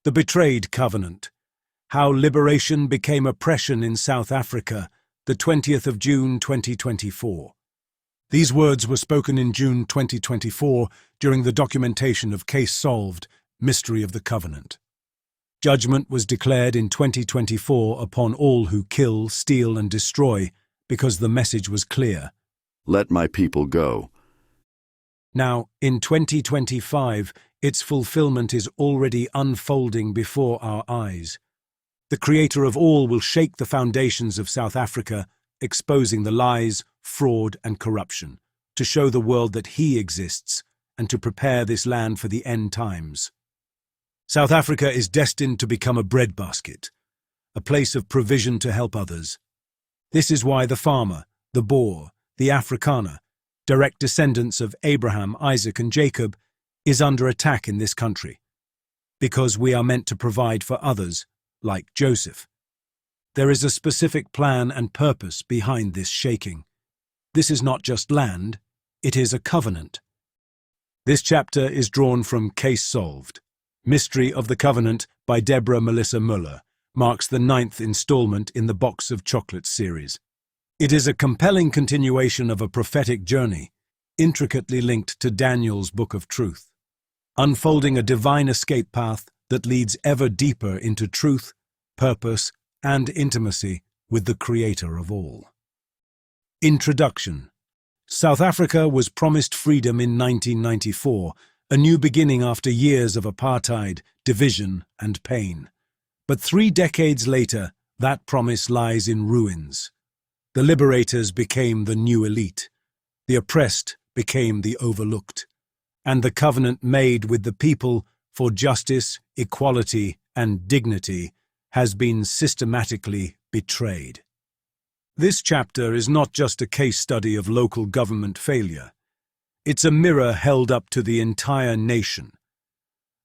The Betrayed Covenant. How Liberation Became Oppression in South Africa, the 20th of June 2024. These words were spoken in June 2024 during the documentation of Case Solved, Mystery of the Covenant. Judgment was declared in 2024 upon all who kill, steal, and destroy, because the message was clear. Let my people go. Now, in 2025, its fulfillment is already unfolding before our eyes. The Creator of all will shake the foundations of South Africa, exposing the lies, fraud, and corruption, to show the world that He exists and to prepare this land for the end times. South Africa is destined to become a breadbasket, a place of provision to help others. This is why the farmer, the Boer, the Afrikaner, direct descendants of Abraham, Isaac, and Jacob, is under attack in this country. Because we are meant to provide for others, like Joseph. There is a specific plan and purpose behind this shaking. This is not just land, it is a covenant. This chapter is drawn from Case Solved, Mystery of the Covenant by Deborah Melissa Muller, marks the 9th installment in the Box of Chocolates series. It is a compelling continuation of a prophetic journey, intricately linked to Daniel's Book of Truth, unfolding a divine escape path that leads ever deeper into truth, purpose, and intimacy with the Creator of all. Introduction. South Africa was promised freedom in 1994, a new beginning after years of apartheid, division, and pain. But 3 decades later, that promise lies in ruins. The liberators became the new elite. The oppressed became the overlooked. And the covenant made with the people for justice, equality, and dignity has been systematically betrayed. This chapter is not just a case study of local government failure. It's a mirror held up to the entire nation.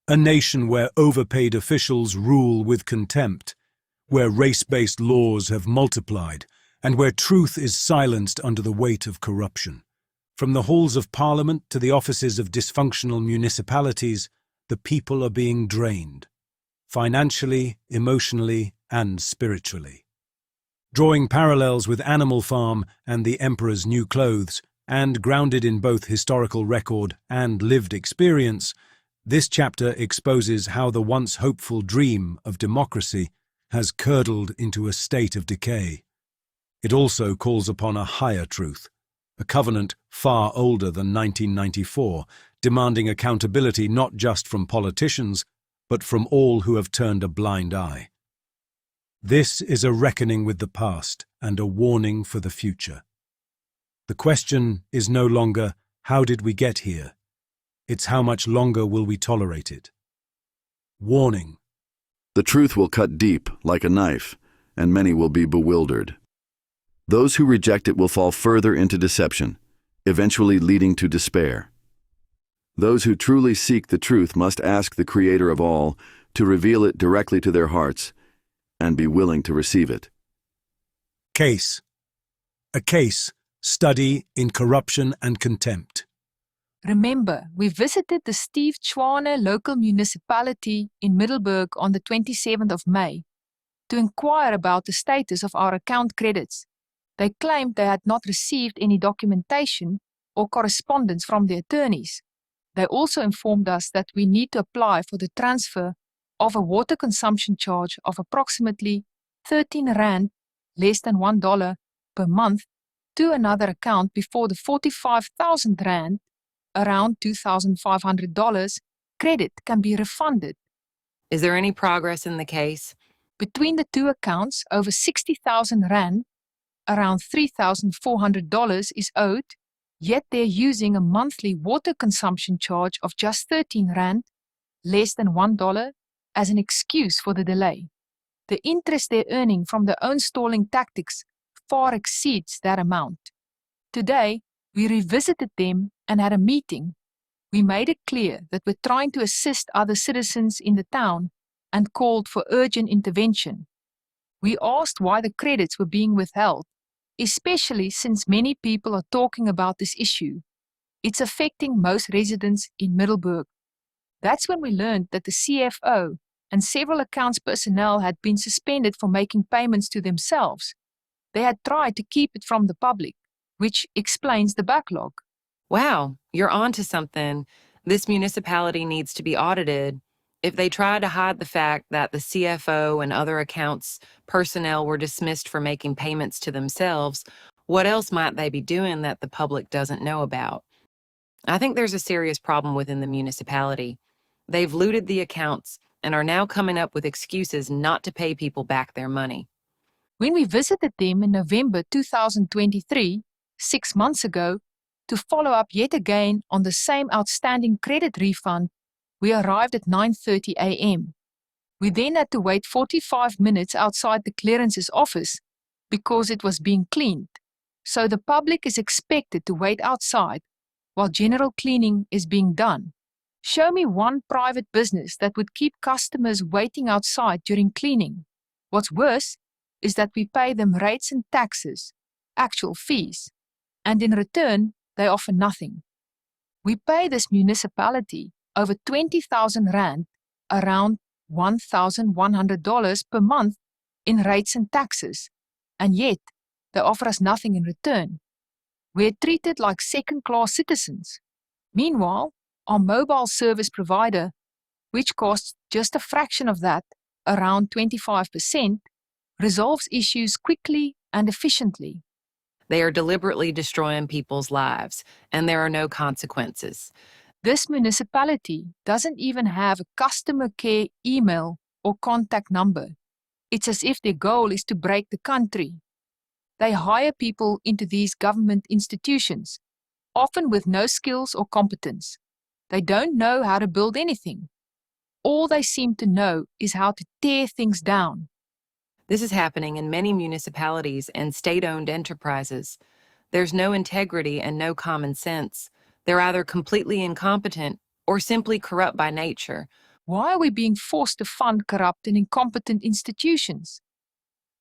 A nation where overpaid officials rule with contempt, where race-based laws have multiplied, and where truth is silenced under the weight of corruption. From the halls of Parliament to the offices of dysfunctional municipalities, the people are being drained, financially, emotionally, and spiritually. Drawing parallels with Animal Farm and the Emperor's New Clothes, and grounded in both historical record and lived experience, this chapter exposes how the once hopeful dream of democracy has curdled into a state of decay. It also calls upon a higher truth, a covenant far older than 1994, demanding accountability not just from politicians, but from all who have turned a blind eye. This is a reckoning with the past and a warning for the future. The question is no longer, how did we get here? It's how much longer will we tolerate it? Warning. The truth will cut deep like a knife, and many will be bewildered. Those who reject it will fall further into deception, eventually leading to despair. Those who truly seek the truth must ask the Creator of all to reveal it directly to their hearts and be willing to receive it. Case. A case. Study in corruption and contempt. Remember, we visited the Steve Tshwane local municipality in Middelburg on the 27th of May to inquire about the status of our account credits. They claimed they had not received any documentation or correspondence from the attorneys. They also informed us that we need to apply for the transfer of a water consumption charge of approximately 13 rand, less than $1 per month, to another account before the 45,000 rand, around $2,500, credit can be refunded. Is there any progress in the case? Between the two accounts, over 60,000 rand, around $3,400 is owed, yet they're using a monthly water consumption charge of just 13 rand, less than $1, as an excuse for the delay. The interest they're earning from their own stalling tactics far exceeds that amount. Today, we revisited them and had a meeting. We made it clear that we're trying to assist other citizens in the town and called for urgent intervention. We asked why the credits were being withheld, especially since many people are talking about this issue. It's affecting most residents in Middelburg. That's when we learned that the CFO and several accounts personnel had been suspended for making payments to themselves. They had tried to keep it from the public, which explains the backlog. Wow, you're onto something. This municipality needs to be audited. If they try to hide the fact that the CFO and other accounts personnel were dismissed for making payments to themselves, what else might they be doing that the public doesn't know about? I think there's a serious problem within the municipality. They've looted the accounts and are now coming up with excuses not to pay people back their money. When we visited them in November 2023, 6 months ago, to follow up yet again on the same outstanding credit refund, we arrived at 9:30 a.m. We then had to wait 45 minutes outside the clearances office because it was being cleaned. So the public is expected to wait outside while general cleaning is being done. Show me one private business that would keep customers waiting outside during cleaning. What's worse is that we pay them rates and taxes, actual fees, and in return, they offer nothing. We pay this municipality over 20,000 rand, around $1,100 per month in rates and taxes, and yet they offer us nothing in return. We're treated like second-class citizens. Meanwhile, our mobile service provider, which costs just a fraction of that, around 25%, resolves issues quickly and efficiently. They are deliberately destroying people's lives, and there are no consequences. This municipality doesn't even have a customer care email or contact number. It's as if their goal is to break the country. They hire people into these government institutions, often with no skills or competence. They don't know how to build anything. All they seem to know is how to tear things down. This is happening in many municipalities and state-owned enterprises. There's no integrity and no common sense. They're either completely incompetent or simply corrupt by nature. Why are we being forced to fund corrupt and incompetent institutions?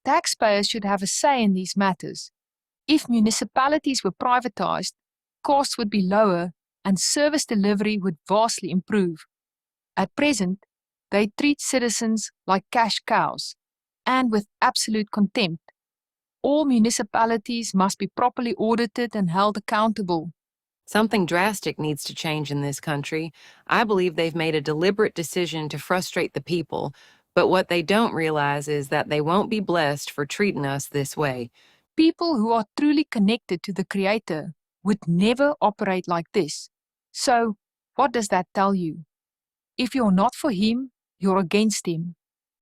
Taxpayers should have a say in these matters. If municipalities were privatized, costs would be lower and service delivery would vastly improve. At present, they treat citizens like cash cows, and with absolute contempt. All municipalities must be properly audited and held accountable. Something drastic needs to change in this country. I believe they've made a deliberate decision to frustrate the people, but what they don't realize is that they won't be blessed for treating us this way. People who are truly connected to the Creator would never operate like this. So, what does that tell you? If you're not for Him, you're against Him.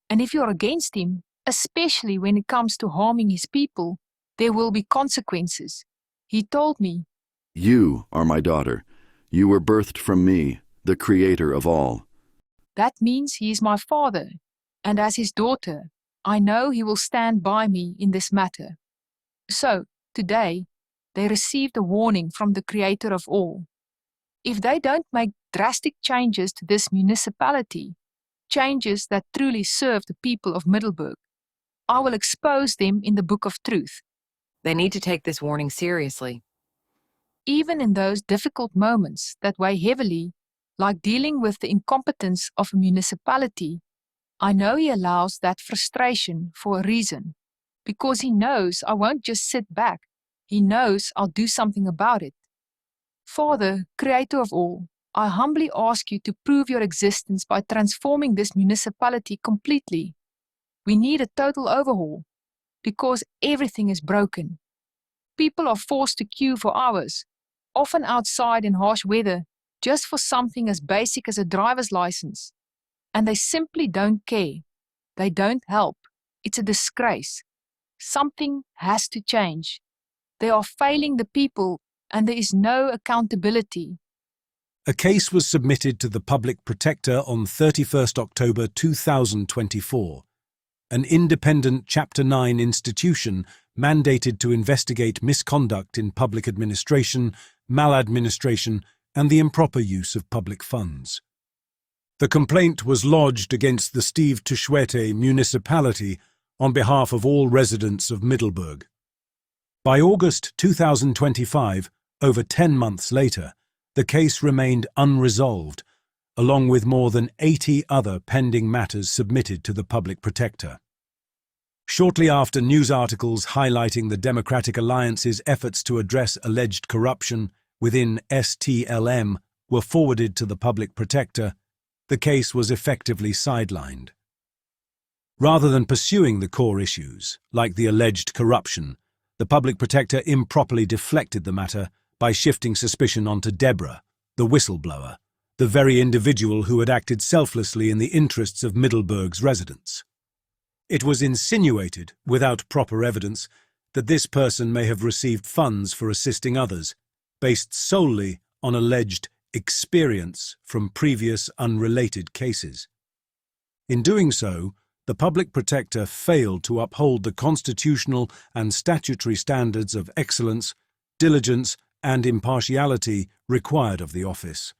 And if you're against Him, especially when it comes to harming His people, there will be consequences. He told me, You are my daughter. You were birthed from me, the Creator of all. That means He is my Father, and as His daughter, I know He will stand by me in this matter. So, today, they received a warning from the Creator of all. If they don't make drastic changes to this municipality, changes that truly serve the people of Middelburg, I will expose them in the book of truth. They need to take this warning seriously. Even in those difficult moments that weigh heavily, like dealing with the incompetence of a municipality, I know He allows that frustration for a reason, because He knows I won't just sit back. He knows I'll do something about it. Father, Creator of all, I humbly ask You to prove Your existence by transforming this municipality completely. We need a total overhaul, because everything is broken. People are forced to queue for hours, often outside in harsh weather, just for something as basic as a driver's license. And they simply don't care. They don't help. It's a disgrace. Something has to change. They are failing the people, and there is no accountability. A case was submitted to the Public Protector on 31st October 2024. An independent Chapter 9 institution mandated to investigate misconduct in public administration, maladministration, and the improper use of public funds. The complaint was lodged against the Steve Tshwete municipality on behalf of all residents of Middelburg. By August 2025, over 10 months later, the case remained unresolved, along with more than 80 other pending matters submitted to the public protector. Shortly after, news articles highlighting the Democratic Alliance's efforts to address alleged corruption within STLM were forwarded to the public protector, the case was effectively sidelined. Rather than pursuing the core issues, like the alleged corruption, the public protector improperly deflected the matter by shifting suspicion onto Deborah, the whistleblower, the very individual who had acted selflessly in the interests of Middelburg's residents. It was insinuated, without proper evidence, that this person may have received funds for assisting others, based solely on alleged experience from previous unrelated cases. In doing so, the public protector failed to uphold the constitutional and statutory standards of excellence, diligence, and impartiality required of the office.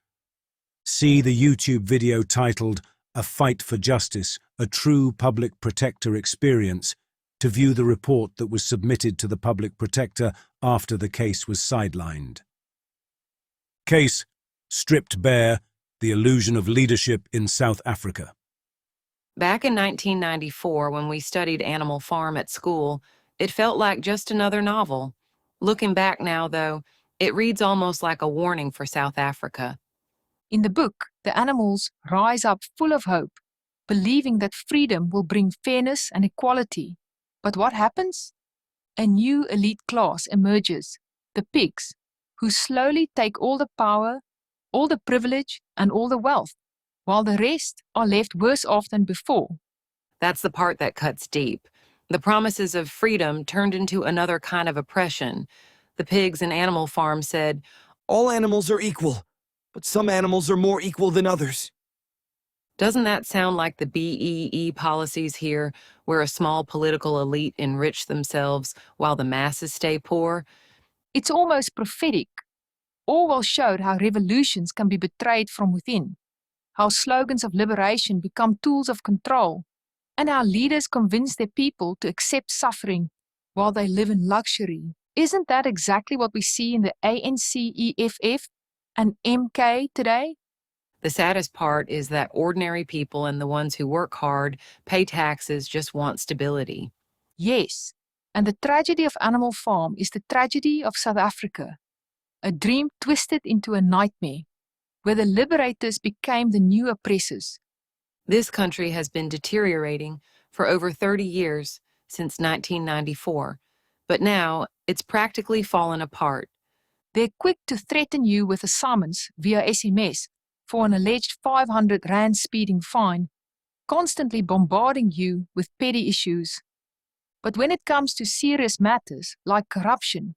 See the YouTube video titled "A Fight for Justice, a True Public Protector Experience" to view the report that was submitted to the public protector after the case was sidelined. Case: Stripped Bare, the Illusion of Leadership in South Africa. Back in 1994, when we studied Animal Farm at school, it felt like just another novel. Looking back now, though, it reads almost like a warning for South Africa. In the book, the animals rise up full of hope, believing that freedom will bring fairness and equality. But what happens? A new elite class emerges, the pigs, who slowly take all the power, all the privilege, and all the wealth, while the rest are left worse off than before. That's the part that cuts deep. The promises of freedom turned into another kind of oppression. The pigs in Animal Farm said, "All animals are equal, but some animals are more equal than others." Doesn't that sound like the BEE policies here, where a small political elite enrich themselves while the masses stay poor? It's almost prophetic. Orwell showed how revolutions can be betrayed from within, how slogans of liberation become tools of control, and how leaders convince their people to accept suffering while they live in luxury. Isn't that exactly what we see in the ANC-EFF and MK today? The saddest part is that ordinary people and the ones who work hard, pay taxes, just want stability. Yes, and the tragedy of Animal Farm is the tragedy of South Africa, a dream twisted into a nightmare, where the liberators became the new oppressors. This country has been deteriorating for over 30 years, since 1994, but now it's practically fallen apart. They're quick to threaten you with a summons via SMS for an alleged 500 Rand speeding fine, constantly bombarding you with petty issues. But when it comes to serious matters like corruption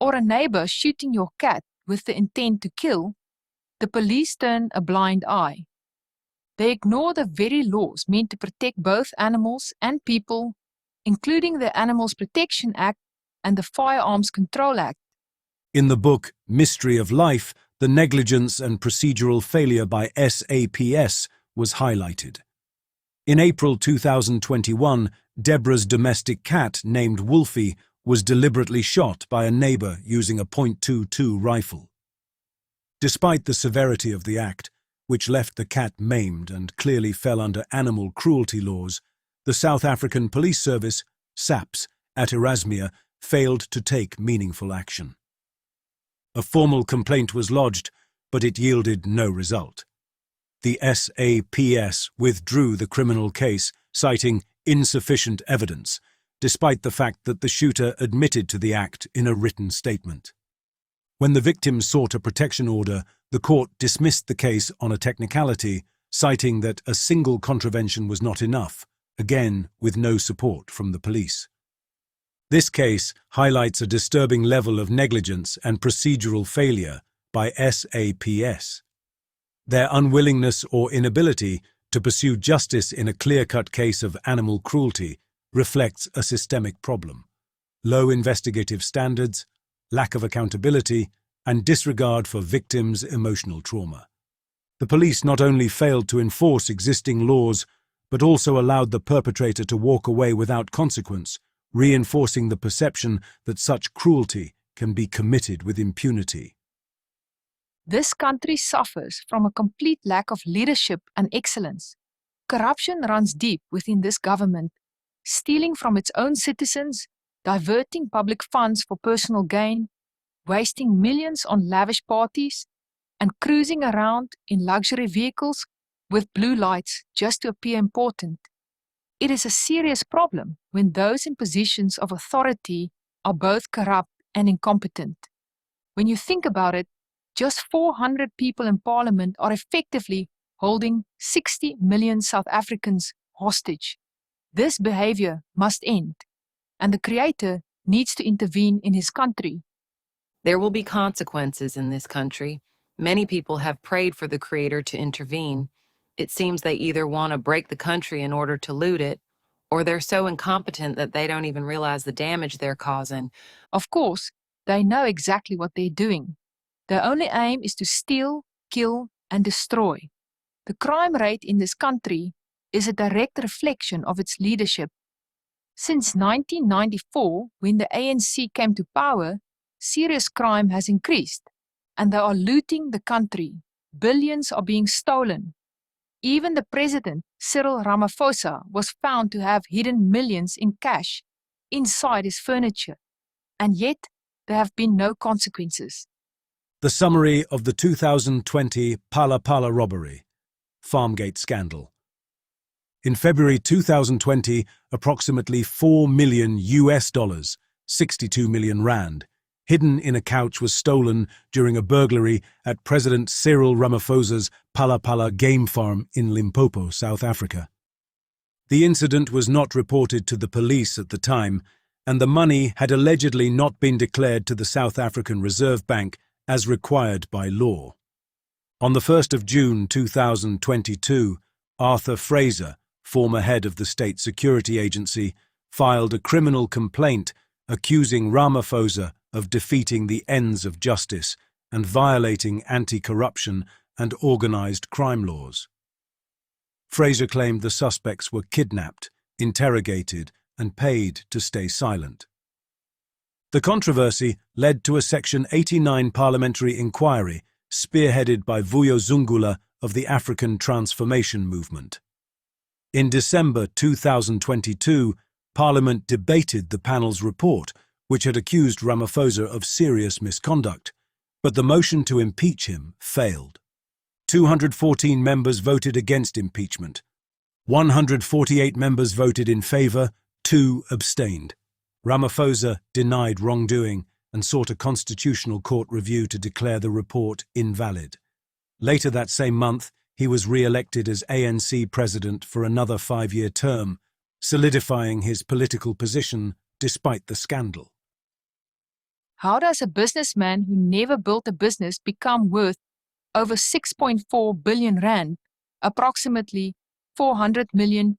or a neighbor shooting your cat with the intent to kill, the police turn a blind eye. They ignore the very laws meant to protect both animals and people, including the Animals Protection Act and the Firearms Control Act. In the book Mystery of Life, the negligence and procedural failure by SAPS was highlighted. In April 2021, Deborah's domestic cat, named Wolfie, was deliberately shot by a neighbor using a .22 rifle. Despite the severity of the act, which left the cat maimed and clearly fell under animal cruelty laws, the South African Police Service, SAPS, at Erasmia failed to take meaningful action. A formal complaint was lodged, but it yielded no result. The SAPS withdrew the criminal case, citing insufficient evidence, despite the fact that the shooter admitted to the act in a written statement. When the victim sought a protection order, the court dismissed the case on a technicality, citing that a single contravention was not enough, again with no support from the police. This case highlights a disturbing level of negligence and procedural failure by SAPS. Their unwillingness or inability to pursue justice in a clear-cut case of animal cruelty reflects a systemic problem: low investigative standards, lack of accountability, and disregard for victims' emotional trauma. The police not only failed to enforce existing laws, but also allowed the perpetrator to walk away without consequence, reinforcing the perception that such cruelty can be committed with impunity. This country suffers from a complete lack of leadership and excellence. Corruption runs deep within this government, stealing from its own citizens, diverting public funds for personal gain, wasting millions on lavish parties, and cruising around in luxury vehicles with blue lights just to appear important. It is a serious problem when those in positions of authority are both corrupt and incompetent. When you think about it, just 400 people in parliament are effectively holding 60 million South Africans hostage. This behavior must end, and the Creator needs to intervene in his country. There will be consequences in this country. Many people have prayed for the Creator to intervene. It seems they either want to break the country in order to loot it, or they're so incompetent that they don't even realize the damage they're causing. Of course, they know exactly what they're doing. Their only aim is to steal, kill, and destroy. The crime rate in this country is a direct reflection of its leadership. Since 1994, when the ANC came to power, serious crime has increased, and they are looting the country. Billions are being stolen. Even the president, Cyril Ramaphosa, was found to have hidden millions in cash inside his furniture, and yet there have been no consequences. The summary of the 2020 Pala Pala robbery, Farmgate scandal. In February 2020, approximately $4 million, 62 million rand, hidden in a couch was stolen during a burglary at President Cyril Ramaphosa's Pala Pala game farm in Limpopo, South Africa. The incident was not reported to the police at the time, and the money had allegedly not been declared to the South African Reserve Bank as required by law. On the 1st of June 2022, Arthur Fraser, former head of the State Security Agency, filed a criminal complaint accusing Ramaphosa of defeating the ends of justice and violating anti-corruption and organized crime laws. Fraser claimed the suspects were kidnapped, interrogated, and paid to stay silent. The controversy led to a Section 89 parliamentary inquiry spearheaded by Vuyo Zungula of the African Transformation Movement. In December 2022, Parliament debated the panel's report, which had accused Ramaphosa of serious misconduct, but the motion to impeach him failed. 214 members voted against impeachment. 148 members voted in favor, 2 abstained. Ramaphosa denied wrongdoing and sought a constitutional court review to declare the report invalid. Later that same month, he was re-elected as ANC president for another 5-year term, solidifying his political position despite the scandal. How does a businessman who never built a business become worth over 6.4 billion rand, approximately $400 million?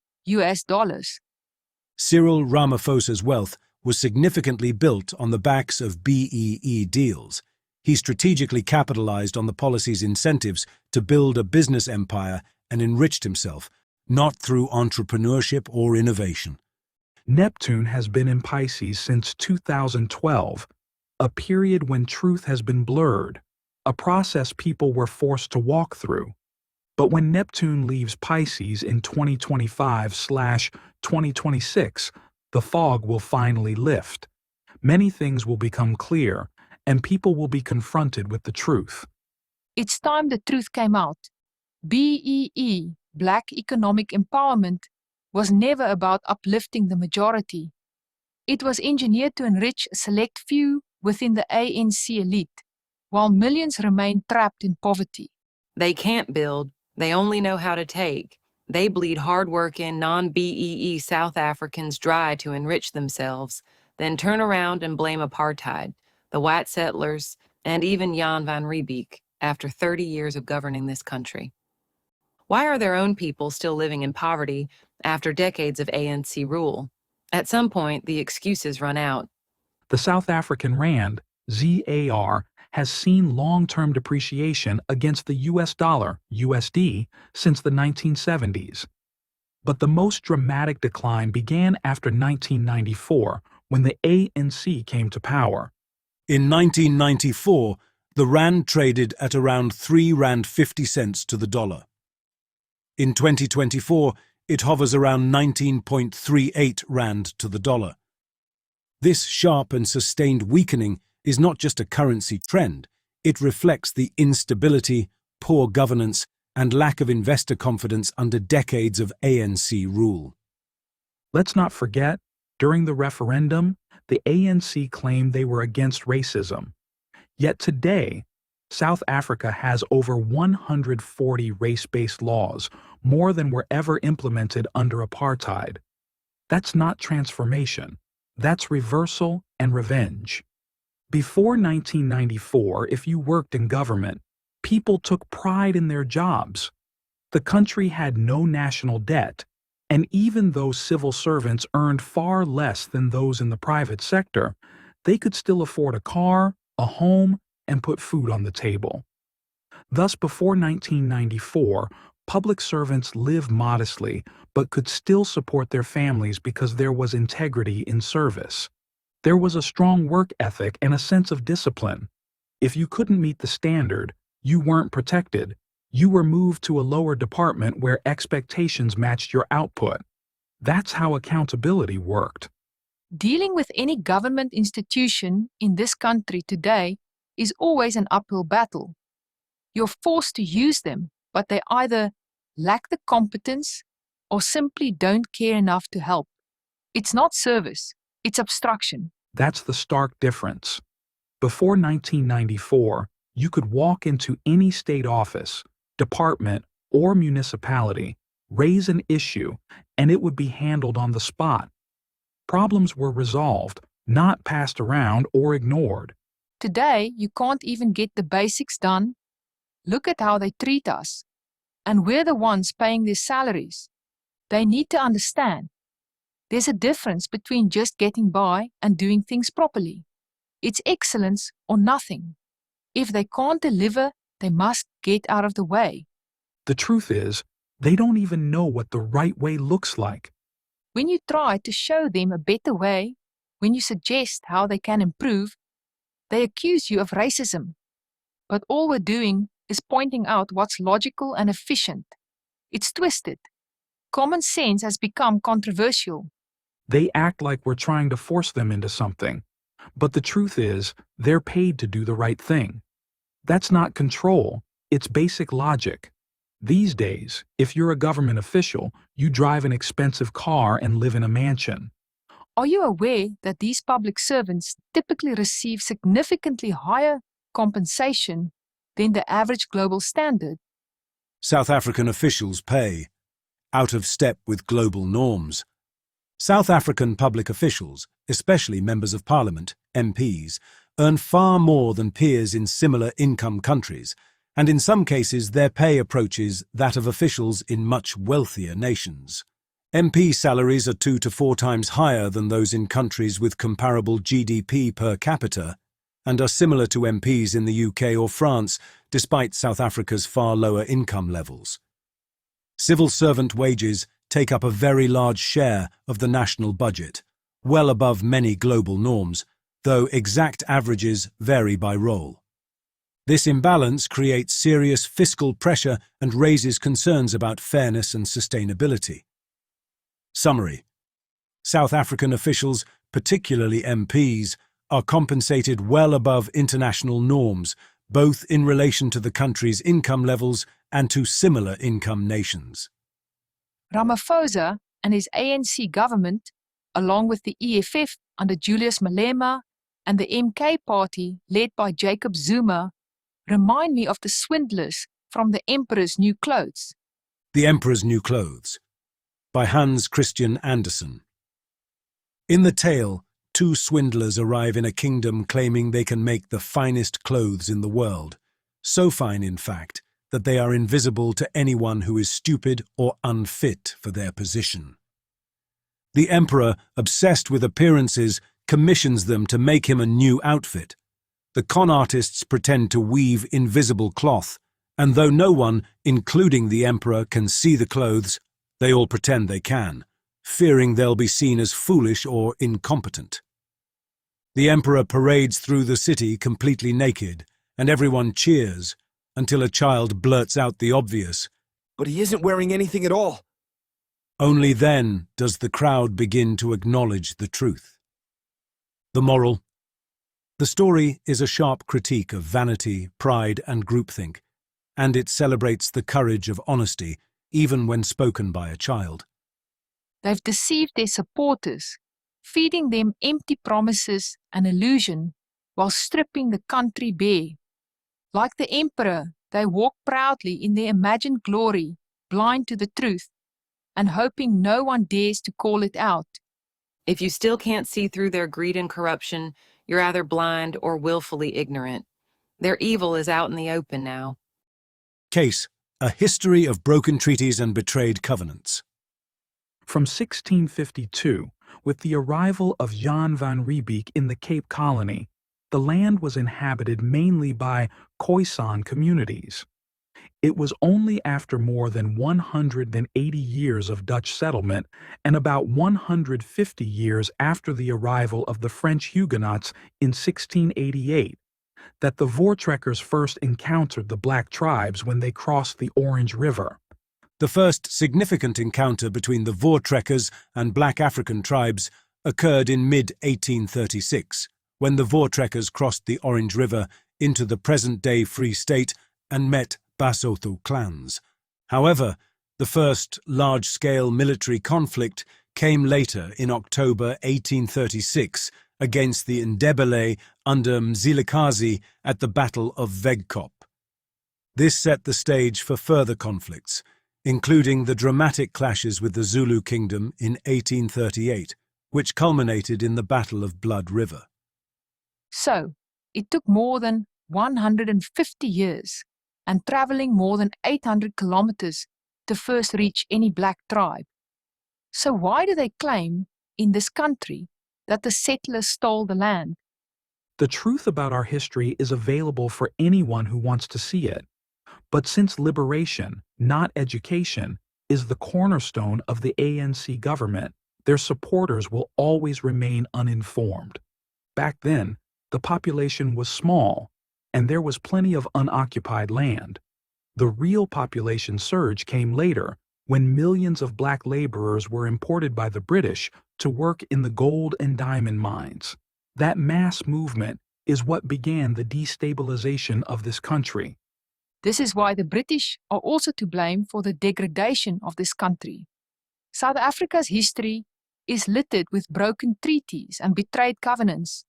Cyril Ramaphosa's wealth was significantly built on the backs of BEE deals. He strategically capitalized on the policy's incentives to build a business empire and enriched himself, not through entrepreneurship or innovation. Neptune has been in Pisces since 2012, a period when truth has been blurred, a process people were forced to walk through. But when Neptune leaves Pisces in 2025/2026, the fog will finally lift. Many things will become clear, and people will be confronted with the truth. It's time the truth came out. BEE, Black Economic Empowerment, was never about uplifting the majority. It was engineered to enrich a select few within the ANC elite, while millions remain trapped in poverty. They can't build, they only know how to take. They bleed hard-working, non-BEE South Africans dry to enrich themselves, then turn around and blame apartheid, the white settlers, and even Jan van Riebeeck after 30 years of governing this country. Why are their own people still living in poverty after decades of ANC rule? At some point, the excuses run out. The South African Rand, ZAR, has seen long-term depreciation against the US dollar, USD, since the 1970s. But the most dramatic decline began after 1994, when the ANC came to power. In 1994, the rand traded at around 3 rand 50 cents to the dollar. In 2024, it hovers around 19.38 rand to the dollar. This sharp and sustained weakening is not just a currency trend, it reflects the instability, poor governance, and lack of investor confidence under decades of ANC rule. Let's not forget, during the referendum, the ANC claimed they were against racism. Yet today, South Africa has over 140 race-based laws, more than were ever implemented under apartheid. That's not transformation. That's reversal and revenge. Before 1994, if you worked in government, people took pride in their jobs. The country had no national debt, and even though civil servants earned far less than those in the private sector, they could still afford a car, a home, and put food on the table. Thus, before 1994, public servants lived modestly but could still support their families because there was integrity in service. There was a strong work ethic and a sense of discipline. If you couldn't meet the standard, you weren't protected. You were moved to a lower department where expectations matched your output. That's how accountability worked. Dealing with any government institution in this country today is always an uphill battle. You're forced to use them, but they either lack the competence or simply don't care enough to help. It's not service, it's obstruction. That's the stark difference. Before 1994, you could walk into any state office, department, or municipality, raise an issue, and it would be handled on the spot. Problems were resolved, not passed around or ignored. Today, you can't even get the basics done. Look at how they treat us. And we're the ones paying their salaries. They need to understand. There's a difference between just getting by and doing things properly. It's excellence or nothing. If they can't deliver, they must get out of the way. The truth is, they don't even know what the right way looks like. When you try to show them a better way, when you suggest how they can improve, they accuse you of racism. But all we're doing is pointing out what's logical and efficient. It's twisted. Common sense has become controversial. They act like we're trying to force them into something. But the truth is, they're paid to do the right thing. That's not control, it's basic logic. These days, if you're a government official, you drive an expensive car and live in a mansion. Are you aware that these public servants typically receive significantly higher compensation than the average global standard? South African officials pay, out of step with global norms. South African public officials, especially members of parliament, MPs, earn far more than peers in similar income countries, and in some cases their pay approaches that of officials in much wealthier nations. MP salaries are 2 to 4 times higher than those in countries with comparable GDP per capita, and are similar to MPs in the UK or France, despite South Africa's far lower income levels. Civil servant wages take up a very large share of the national budget, well above many global norms, though exact averages vary by role. This imbalance creates serious fiscal pressure and raises concerns about fairness and sustainability. Summary: South African officials, particularly MPs, are compensated well above international norms, both in relation to the country's income levels and to similar income nations. Ramaphosa and his ANC government, along with the EFF under Julius Malema and the MK party led by Jacob Zuma, remind me of the swindlers from The Emperor's New Clothes. The Emperor's New Clothes, by Hans Christian Andersen. In the tale, 2 swindlers arrive in a kingdom claiming they can make the finest clothes in the world, so fine, in fact, that they are invisible to anyone who is stupid or unfit for their position. The emperor, obsessed with appearances, commissions them to make him a new outfit. The con artists pretend to weave invisible cloth, and though no one, including the emperor, can see the clothes, they all pretend they can, fearing they'll be seen as foolish or incompetent. The emperor parades through the city completely naked, and everyone cheers until a child blurts out the obvious. But he isn't wearing anything at all. Only then does the crowd begin to acknowledge the truth. The moral? The story is a sharp critique of vanity, pride, and groupthink, and it celebrates the courage of honesty, even when spoken by a child. They've deceived their supporters, feeding them empty promises and illusion while stripping the country bare. Like the emperor, they walk proudly in their imagined glory, blind to the truth, and hoping no one dares to call it out. If you still can't see through their greed and corruption, you're either blind or willfully ignorant. Their evil is out in the open now. Case: A history of broken treaties and betrayed covenants. From 1652, with the arrival of Jan van Riebeeck in the Cape Colony, the land was inhabited mainly by Khoisan communities. It was only after more than 180 years of Dutch settlement and about 150 years after the arrival of the French Huguenots in 1688 that the Voortrekkers first encountered the black tribes when they crossed the Orange River. The first significant encounter between the Voortrekkers and black African tribes occurred in mid-1836, when the Voortrekkers crossed the Orange River into the present-day Free State and met Basotho clans. However, the first large-scale military conflict came later in October 1836 against the Ndebele under Mzilikazi at the Battle of Wegkop. This set the stage for further conflicts, including the dramatic clashes with the Zulu kingdom in 1838, which culminated in the Battle of Blood River. So, it took more than 150 years and traveling more than 800 kilometers to first reach any black tribe. So why do they claim in this country that the settlers stole the land? The truth about our history is available for anyone who wants to see it. But since liberation, not education, is the cornerstone of the ANC government, their supporters will always remain uninformed. Back then, the population was small, and there was plenty of unoccupied land. The real population surge came later, when millions of black laborers were imported by the British to work in the gold and diamond mines. That mass movement is what began the destabilization of this country. This is why the British are also to blame for the degradation of this country. South Africa's history is littered with broken treaties and betrayed covenants.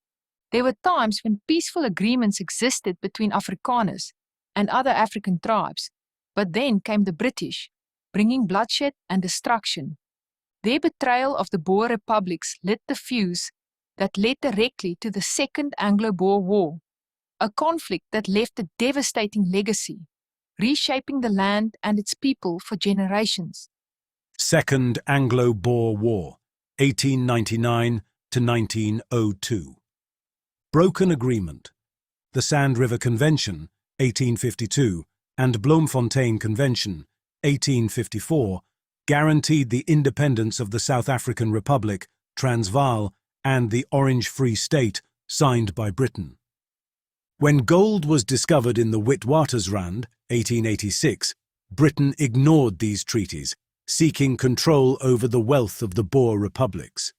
There were times when peaceful agreements existed between Afrikaners and other African tribes, but then came the British, bringing bloodshed and destruction. Their betrayal of the Boer republics lit the fuse that led directly to the Second Anglo-Boer War, a conflict that left a devastating legacy, reshaping the land and its people for generations. Second Anglo-Boer War, 1899 to 1902. Broken Agreement. The Sand River Convention, 1852, and Bloemfontein Convention, 1854, guaranteed the independence of the South African Republic, Transvaal, and the Orange Free State, signed by Britain. When gold was discovered in the Witwatersrand, 1886, Britain ignored these treaties, seeking control over the wealth of the Boer republics.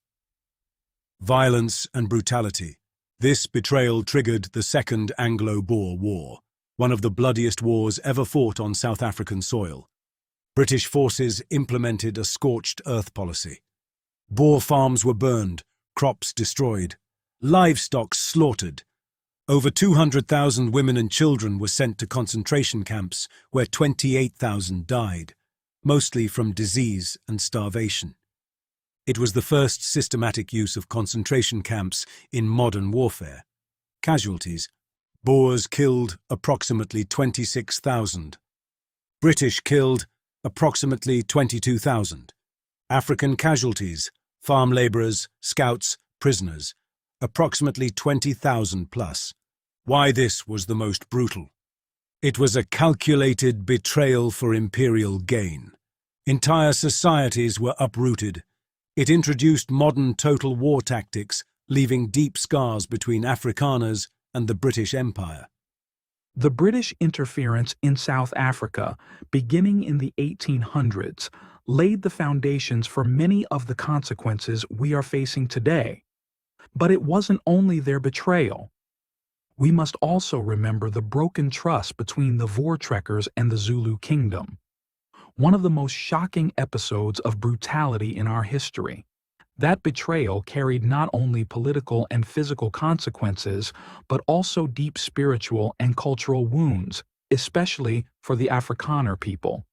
Violence and brutality. This betrayal triggered the Second Anglo-Boer War, one of the bloodiest wars ever fought on South African soil. British forces implemented a scorched earth policy. Boer farms were burned, crops destroyed, livestock slaughtered. Over 200,000 women and children were sent to concentration camps, where 28,000 died, mostly from disease and starvation. It was the first systematic use of concentration camps in modern warfare. Casualties. Boers killed approximately 26,000. British killed approximately 22,000. African casualties, farm labourers, scouts, prisoners, approximately 20,000 plus. Why this was the most brutal? It was a calculated betrayal for imperial gain. Entire societies were uprooted. It introduced modern total war tactics, leaving deep scars between Afrikaners and the British Empire. The British interference in South Africa, beginning in the 1800s, laid the foundations for many of the consequences we are facing today. But it wasn't only their betrayal. We must also remember the broken trust between the Voortrekkers and the Zulu kingdom, one of the most shocking episodes of brutality in our history. That betrayal carried not only political and physical consequences, but also deep spiritual and cultural wounds, especially for the Afrikaner people.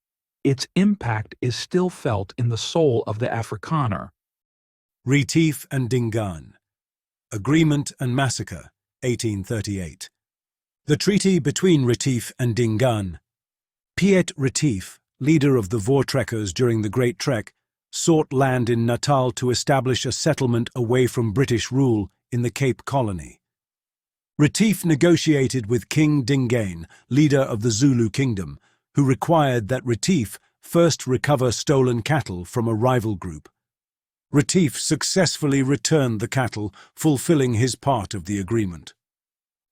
Its impact is still felt in the soul of the Afrikaner. Retief and Dingaan. Agreement and Massacre, 1838. The treaty between Retief and Dingaan. Piet Retief, leader of the Voortrekkers during the Great Trek, sought land in Natal to establish a settlement away from British rule in the Cape Colony. Retief negotiated with King Dingaan, leader of the Zulu kingdom, who required that Retief first recover stolen cattle from a rival group. Retief successfully returned the cattle, fulfilling his part of the agreement.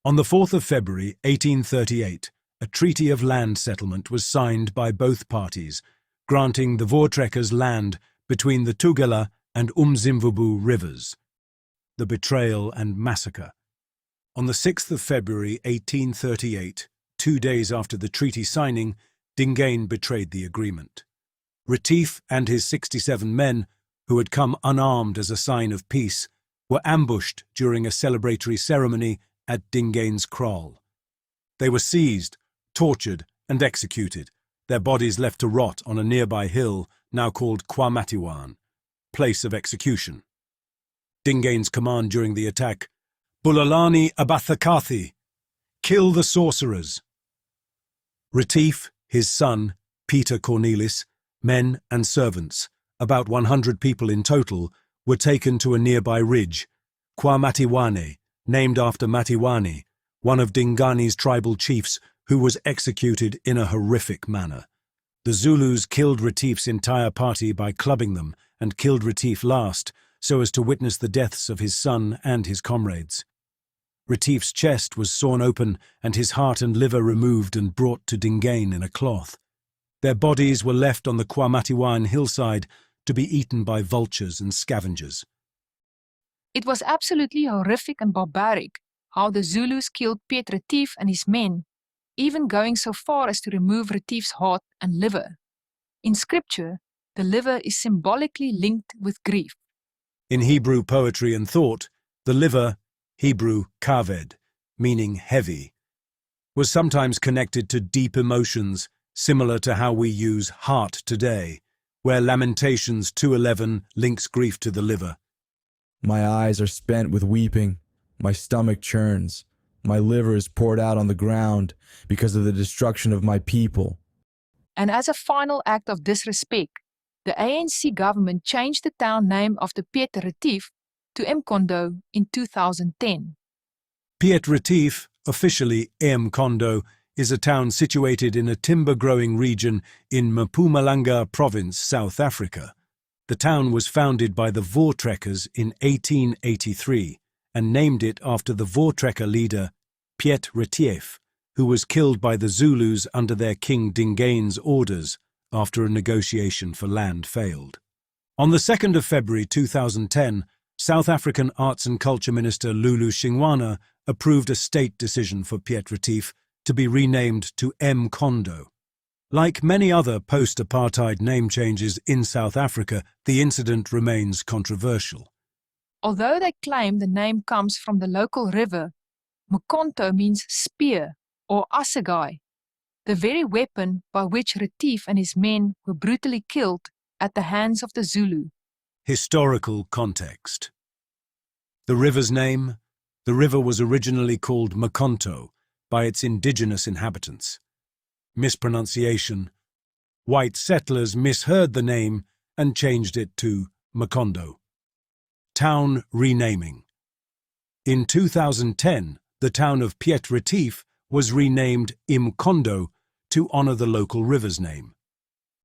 On the 4th of February 1838, a treaty of land settlement was signed by both parties, granting the Voortrekkers land between the Tugela and Umzimvubu rivers. The Betrayal and Massacre. On the 6th of February 1838, 2 days after the treaty signing, Dingaan betrayed the agreement. Retief and his 67 men, who had come unarmed as a sign of peace, were ambushed during a celebratory ceremony at Dingaan's kraal. They were seized, tortured, and executed, their bodies left to rot on a nearby hill, now called KwaMatiwan, place of execution. Dingaan's command during the attack: Bulalani Abathakathi, kill the sorcerers. Retief, his son, Peter Cornelis, men and servants, about 100 people in total, were taken to a nearby ridge, KwaMatiwane, named after Matiwane, one of Dingaani's tribal chiefs who was executed in a horrific manner. The Zulus killed Retief's entire party by clubbing them and killed Retief last, so as to witness the deaths of his son and his comrades. Retief's chest was sawn open and his heart and liver removed and brought to Dingaan in a cloth. Their bodies were left on the KwaMatiwan hillside to be eaten by vultures and scavengers. It was absolutely horrific and barbaric how the Zulus killed Piet Retief and his men, even going so far as to remove Retief's heart and liver. In scripture, the liver is symbolically linked with grief. In Hebrew poetry and thought, the liver, Hebrew kaved, meaning heavy, was sometimes connected to deep emotions, similar to how we use heart today, where Lamentations 2:11 links grief to the liver. My eyes are spent with weeping, my stomach churns, my liver is poured out on the ground because of the destruction of my people. And as a final act of disrespect, the ANC government changed the town name of the Piet Retief to Mkondo in 2010. Piet Retief, officially Mkondo, is a town situated in a timber-growing region in Mpumalanga province, South Africa. The town was founded by the Voortrekkers in 1883 and named it after the Voortrekker leader Piet Retief, who was killed by the Zulus under their king Dingaan's orders after a negotiation for land failed. On the 2nd of February 2010, South African Arts and Culture Minister Lulu Shingwana approved a state decision for Piet Retief to be renamed to Mkondo. Like many other post-apartheid name changes in South Africa, the incident remains controversial. Although they claim the name comes from the local river, Mkonto means spear or assegai, the very weapon by which Retief and his men were brutally killed at the hands of the Zulu. Historical context. The river's name: the river was originally called Mkonto by its indigenous inhabitants. Mispronunciation: white settlers misheard the name and changed it to Mkondo. Town renaming. In 2010, the town of Piet Retief was renamed Mkondo to honor the local river's name.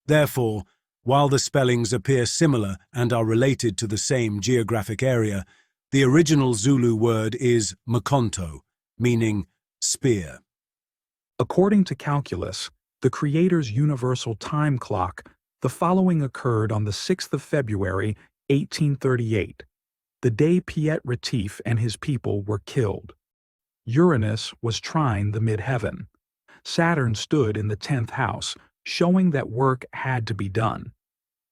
Therefore, while the spellings appear similar and are related to the same geographic area, the original Zulu word is Mkonto, meaning spear. According to calculus, the Creator's universal time clock, the following occurred on the 6th of February, 1838, the day Piet Retief and his people were killed. Uranus was trine the midheaven. Saturn stood in the 10th house, showing that work had to be done.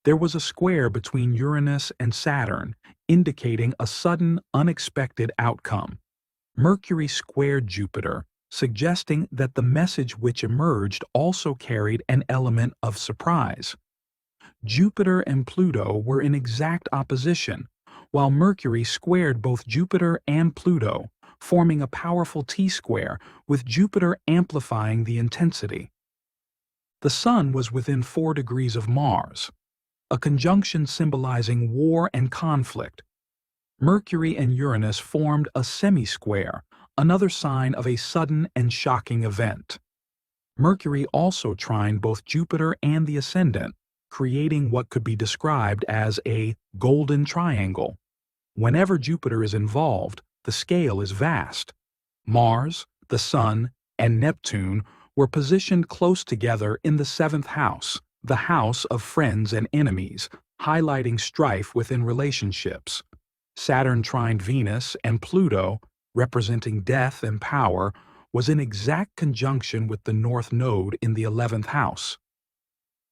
There was a square between Uranus and Saturn, indicating a sudden, unexpected outcome. Mercury squared Jupiter, suggesting that the message which emerged also carried an element of surprise. Jupiter and Pluto were in exact opposition, while Mercury squared both Jupiter and Pluto, forming a powerful T-square, with Jupiter amplifying the intensity. The Sun was within 4 degrees of Mars, a conjunction symbolizing war and conflict. Mercury and Uranus formed a semi-square, another sign of a sudden and shocking event. Mercury also trined both Jupiter and the ascendant, creating what could be described as a golden triangle. Whenever Jupiter is involved, the scale is vast. Mars, the Sun, and Neptune were positioned close together in the 7th house, the house of friends and enemies, highlighting strife within relationships. Saturn trined Venus, and Pluto, representing death and power, was in exact conjunction with the North Node in the 11th house.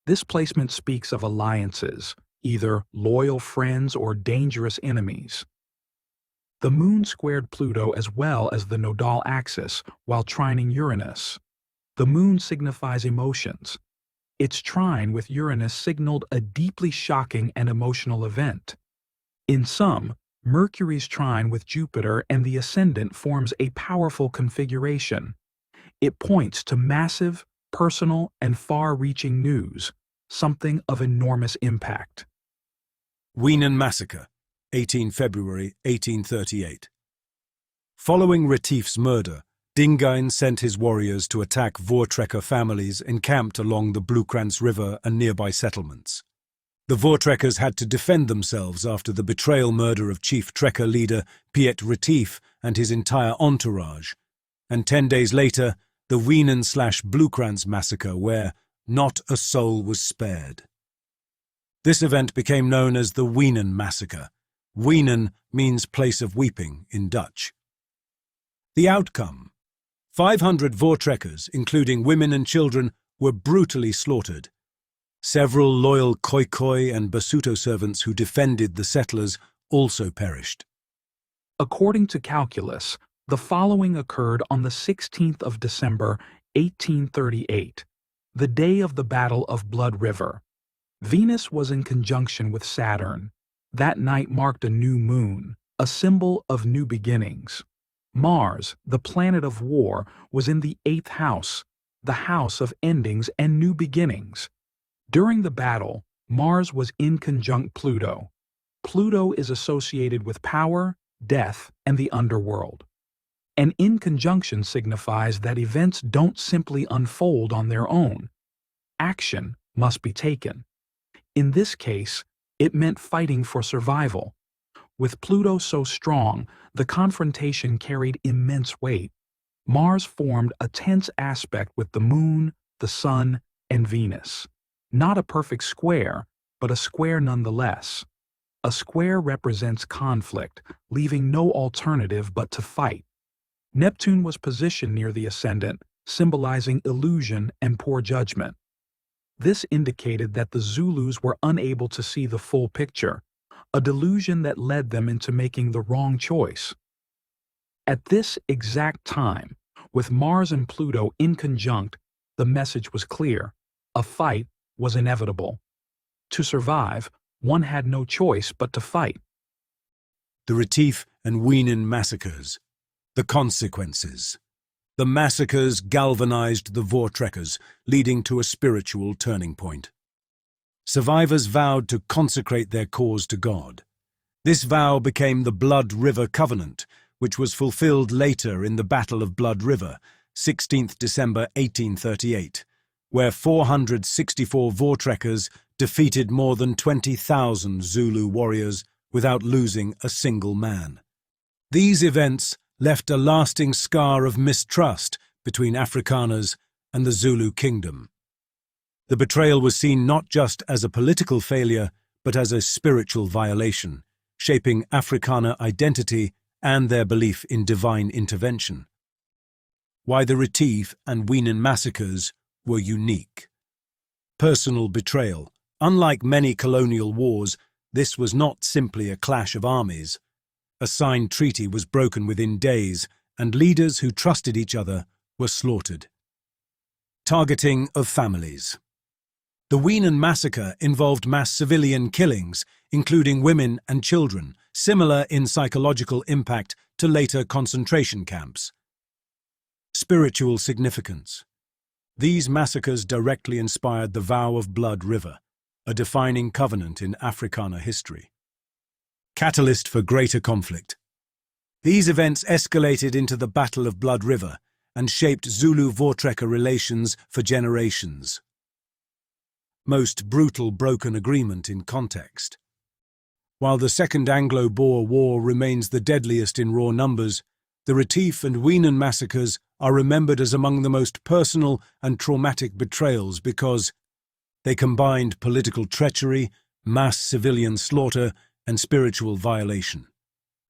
This placement speaks of alliances, either loyal friends or dangerous enemies. The Moon squared Pluto as well as the nodal axis while trining Uranus. The Moon signifies emotions. Its trine with Uranus signaled a deeply shocking and emotional event. In sum, Mercury's trine with Jupiter and the ascendant forms a powerful configuration. It points to massive, personal, and far-reaching news, something of enormous impact. Weenen Massacre, 18 February 1838. Following Retief's murder, Dingaan sent his warriors to attack Voortrekker families encamped along the Bloedkrans River and nearby settlements. The Voortrekkers had to defend themselves after the betrayal murder of chief Trekker leader Piet Retief and his entire entourage, and 10 days later, the Weenen/Bloedkrans massacre, where not a soul was spared. This event became known as the Weenen Massacre. Weenen means place of weeping in Dutch. The outcome: 500 Voortrekkers, including women and children, were brutally slaughtered. Several loyal Khoikhoi and Basuto servants who defended the settlers also perished. According to calculus, the following occurred on the 16th of December, 1838, the day of the Battle of Blood River. Venus was in conjunction with Saturn. That night marked a new moon, a symbol of new beginnings. Mars, the planet of war, was in the 8th house, the house of endings and new beginnings. During the battle, Mars was in conjunct Pluto. Pluto is associated with power, death, and the underworld. An in conjunction signifies that events don't simply unfold on their own. Action must be taken. In this case, it meant fighting for survival. With Pluto so strong, the confrontation carried immense weight. Mars formed a tense aspect with the Moon, the Sun, and Venus. Not a perfect square, but a square nonetheless. A square represents conflict, leaving no alternative but to fight. Neptune was positioned near the ascendant, symbolizing illusion and poor judgment. This indicated that the Zulus were unable to see the full picture, a delusion that led them into making the wrong choice. At this exact time, with Mars and Pluto in conjunct, the message was clear: a fight was inevitable. To survive, one had no choice but to fight. The Retief and Weenen massacres. The consequences. The massacres galvanized the Voortrekkers, leading to a spiritual turning point. Survivors vowed to consecrate their cause to God. This vow became the Blood River Covenant, which was fulfilled later in the Battle of Blood River, 16th December 1838, where 464 Voortrekkers defeated more than 20,000 Zulu warriors without losing a single man. These events left a lasting scar of mistrust between Afrikaners and the Zulu kingdom. The betrayal was seen not just as a political failure, but as a spiritual violation, shaping Afrikaner identity and their belief in divine intervention. Why the Retief and Weenan massacres were unique. Personal betrayal. Unlike many colonial wars, this was not simply a clash of armies. A signed treaty was broken within days, and leaders who trusted each other were slaughtered. Targeting of families. The Weenan massacre involved mass civilian killings, including women and children, similar in psychological impact to later concentration camps. Spiritual significance. These massacres directly inspired the vow of Bloodriver, a defining covenant in Afrikaner history. Catalyst for greater conflict. These events escalated into the Battle of Bloodriver and shaped Zulu-Voortrekker relations for generations. Most brutal broken agreement in context. While the Second Anglo-Boer War remains the deadliest in raw numbers, the Retief and Weenan massacres are remembered as among the most personal and traumatic betrayals because they combined political treachery, mass civilian slaughter, and spiritual violation.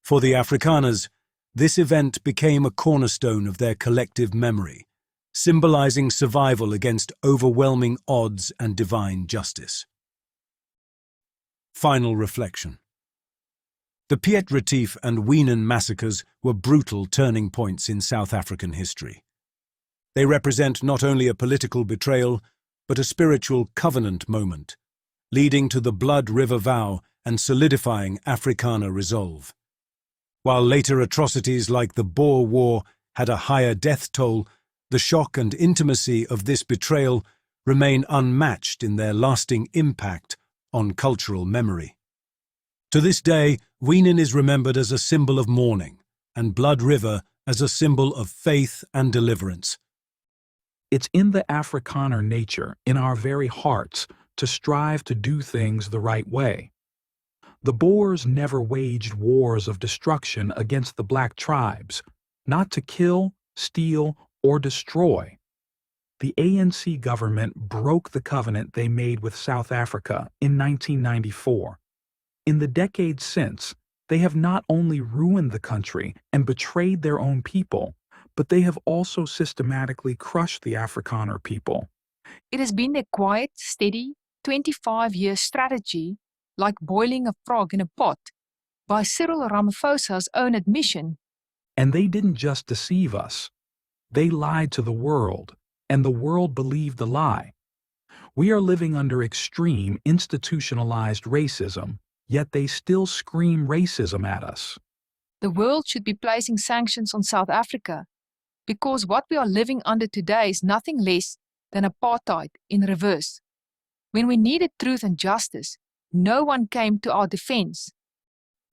For the Afrikaners, this event became a cornerstone of their collective memory, symbolizing survival against overwhelming odds and divine justice. Final reflection. The Piet Retief and Weenan massacres were brutal turning points in South African history. They represent not only a political betrayal, but a spiritual covenant moment, leading to the Blood River vow and solidifying Afrikaner resolve. While later atrocities like the Boer War had a higher death toll, the shock and intimacy of this betrayal remain unmatched in their lasting impact on cultural memory. To this day, Weenan is remembered as a symbol of mourning, and Blood River as a symbol of faith and deliverance. It's in the Afrikaner nature, in our very hearts, to strive to do things the right way. The Boers never waged wars of destruction against the black tribes, not to kill, steal, or destroy. The ANC government broke the covenant they made with South Africa in 1994. In the decades since, they have not only ruined the country and betrayed their own people, but they have also systematically crushed the Afrikaner people. It has been a quiet, steady, 25-year strategy, like boiling a frog in a pot, by Cyril Ramaphosa's own admission. And they didn't just deceive us. They lied to the world, and the world believed the lie. We are living under extreme, institutionalized racism, yet they still scream racism at us. The world should be placing sanctions on South Africa, because what we are living under today is nothing less than apartheid in reverse. When we needed truth and justice, no one came to our defense.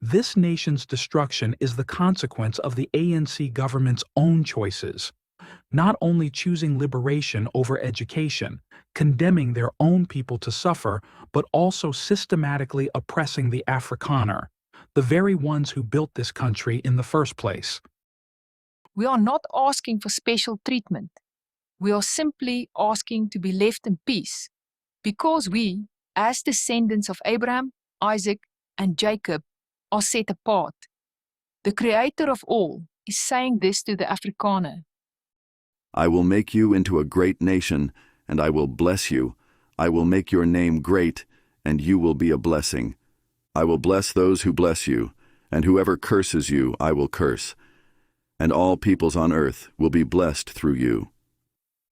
This nation's destruction is the consequence of the ANC government's own choices, not only choosing liberation over education, condemning their own people to suffer, but also systematically oppressing the Afrikaner, the very ones who built this country in the first place. We are not asking for special treatment. We are simply asking to be left in peace, because we, as descendants of Abraham, Isaac, and Jacob, are set apart. The Creator of all is saying this to the Afrikaner. I will make you into a great nation, and I will bless you. I will make your name great, and you will be a blessing. I will bless those who bless you, and whoever curses you I will curse. And all peoples on earth will be blessed through you.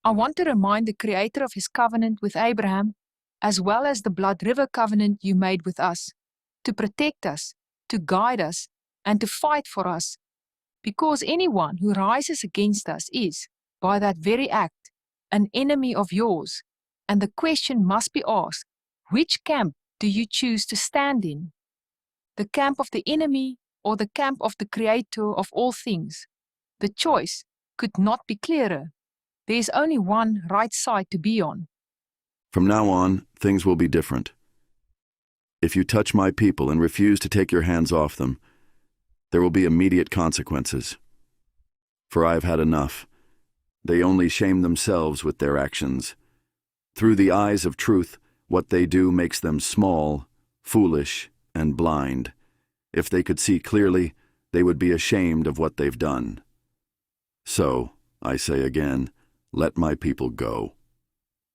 I want to remind the Creator of His covenant with Abraham, as well as the Blood River covenant you made with us, to protect us, to guide us, and to fight for us, because anyone who rises against us is, by that very act, an enemy of yours, and the question must be asked, which camp do you choose to stand in? The camp of the enemy or the camp of the Creator of all things? The choice could not be clearer. There is only one right side to be on. From now on, things will be different. If you touch my people and refuse to take your hands off them, there will be immediate consequences. For I have had enough. They only shame themselves with their actions. Through the eyes of truth, what they do makes them small, foolish, and blind. If they could see clearly, they would be ashamed of what they've done. So, I say again, let my people go.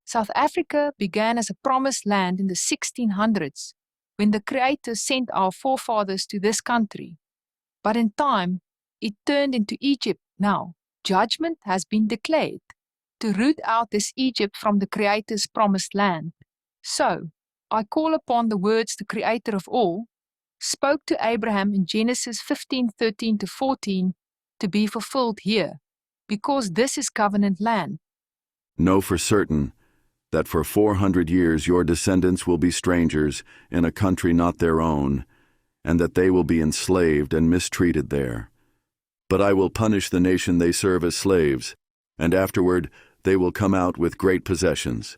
South Africa began as a promised land in the 1600s when the Creator sent our forefathers to this country. But in time, it turned into Egypt now. Judgment has been declared to root out this Egypt from the Creator's promised land. So, I call upon the words the Creator of all spoke to Abraham in Genesis 15:13-14 to be fulfilled here, because this is covenant land. Know for certain that for 400 years your descendants will be strangers in a country not their own, and that they will be enslaved and mistreated there. But I will punish the nation they serve as slaves, and afterward they will come out with great possessions.